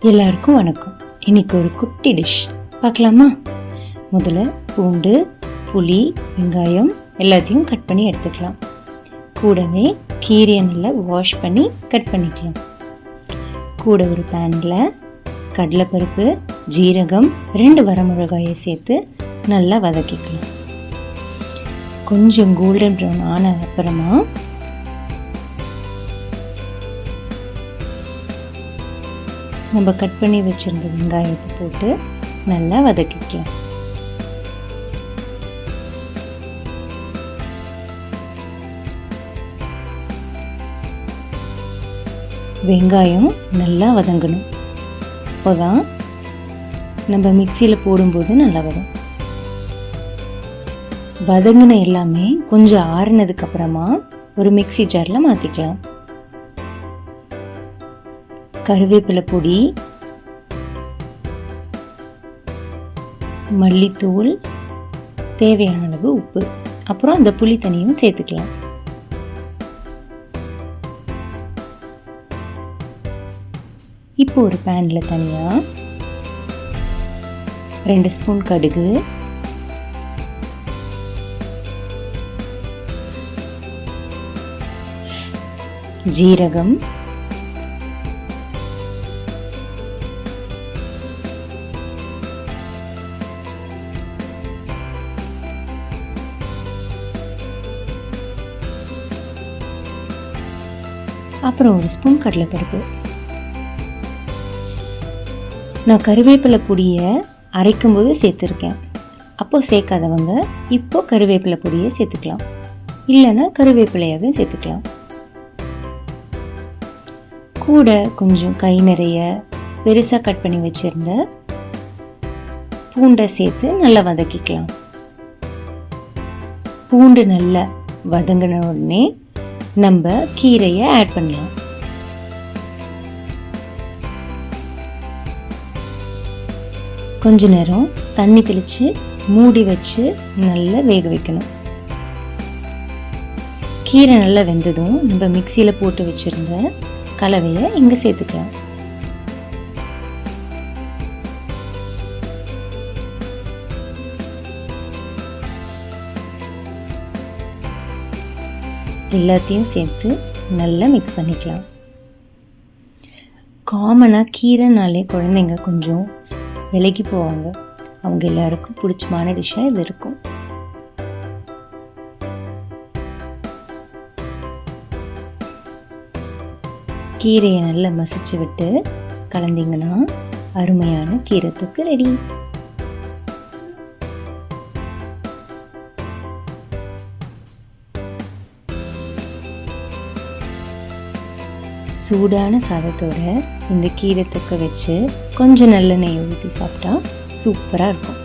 எல்லாருக்கும் வணக்கம். இன்னைக்கு ஒரு குட்டி டிஷ் பார்க்கலாமா? முதல்ல பூண்டு, புளி, வெங்காயம் எல்லாத்தையும் கட் பண்ணி எடுத்துக்கலாம். கூடவே கீரையை நல்லா வாஷ் பண்ணி கட் பண்ணிக்கலாம். கூட ஒரு பேனில் கடலைப்பருப்பு, ஜீரகம், 2 வரமிளகாயை சேர்த்து நல்லா வதக்கிக்கலாம். கொஞ்சம் கோல்டன் ப்ரௌன் ஆன அப்புறமா நம்ம கட் பண்ணி வச்சுருந்த வெங்காயத்தை போட்டு நல்லா வதக்கிக்கலாம். வெங்காயம் நல்லா வதங்கணும். அப்போதான் நம்ம மிக்சியில் போடும்போது நல்லா வரும். வதங்கின எல்லாமே கொஞ்சம் ஆறுனதுக்கு அப்புறமா ஒரு மிக்சி ஜாரில் மாற்றிக்கலாம். கருவேப்பிலை பொடி, மல்லித்தூள், தேவையான அளவு உப்பு, அப்புறம் அந்த புளி தண்ணியும் சேர்த்துக்கலாம். இப்போ ஒரு பேனில் தனியாக 2 ஸ்பூன் கடுகு, ஜீரகம், அப்புறம் 1 ஸ்பூன் கடலைப்பருப்பு. நான் கருவேப்பிலை பொடியை அரைக்கும்போது சேர்த்துருக்கேன். அப்போது சேர்க்காதவங்க இப்போ கருவேப்பிலை பொடியை சேர்த்துக்கலாம், இல்லைன்னா கருவேப்பிலையாகவே சேர்த்துக்கலாம். கூட கொஞ்சம் கை நிறைய பெருசாக கட் பண்ணி வச்சுருந்த பூண்டை சேர்த்து நல்லா வதக்கிக்கலாம். பூண்டு நல்லா வதங்கின உடனே நம்ம கீரையை ஆட் பண்ணலாம். கொஞ்ச நேரம் தண்ணி தெளித்து மூடி வச்சு நல்லா வேக வைக்கணும். கீரை நல்லா வெந்ததும் நம்ம மிக்சியில் போட்டு வச்சுருந்த கலவையை இங்கே சேர்த்துக்கலாம். எல்லாத்தையும் சேர்த்து நல்லா மிக்ஸ் பண்ணிக்கலாம். காமனாக கீரைனாலே குழந்தைங்க கொஞ்சம் விலகி போவாங்க. அவங்க எல்லாருக்கும் பிடிச்சமான டிஷ்ஷாக இது இருக்கும். கீரையை நல்லா மசிச்சு விட்டு கலந்தீங்கன்னா அருமையான கீரை தொக்கு ரெடி. சூடான சாதத்தோட இந்த கீரை தொக்க வச்சு கொஞ்சம் நல்லெண்ணெய் ஊற்றி சாப்பிட்டா சூப்பராக இருக்கும்.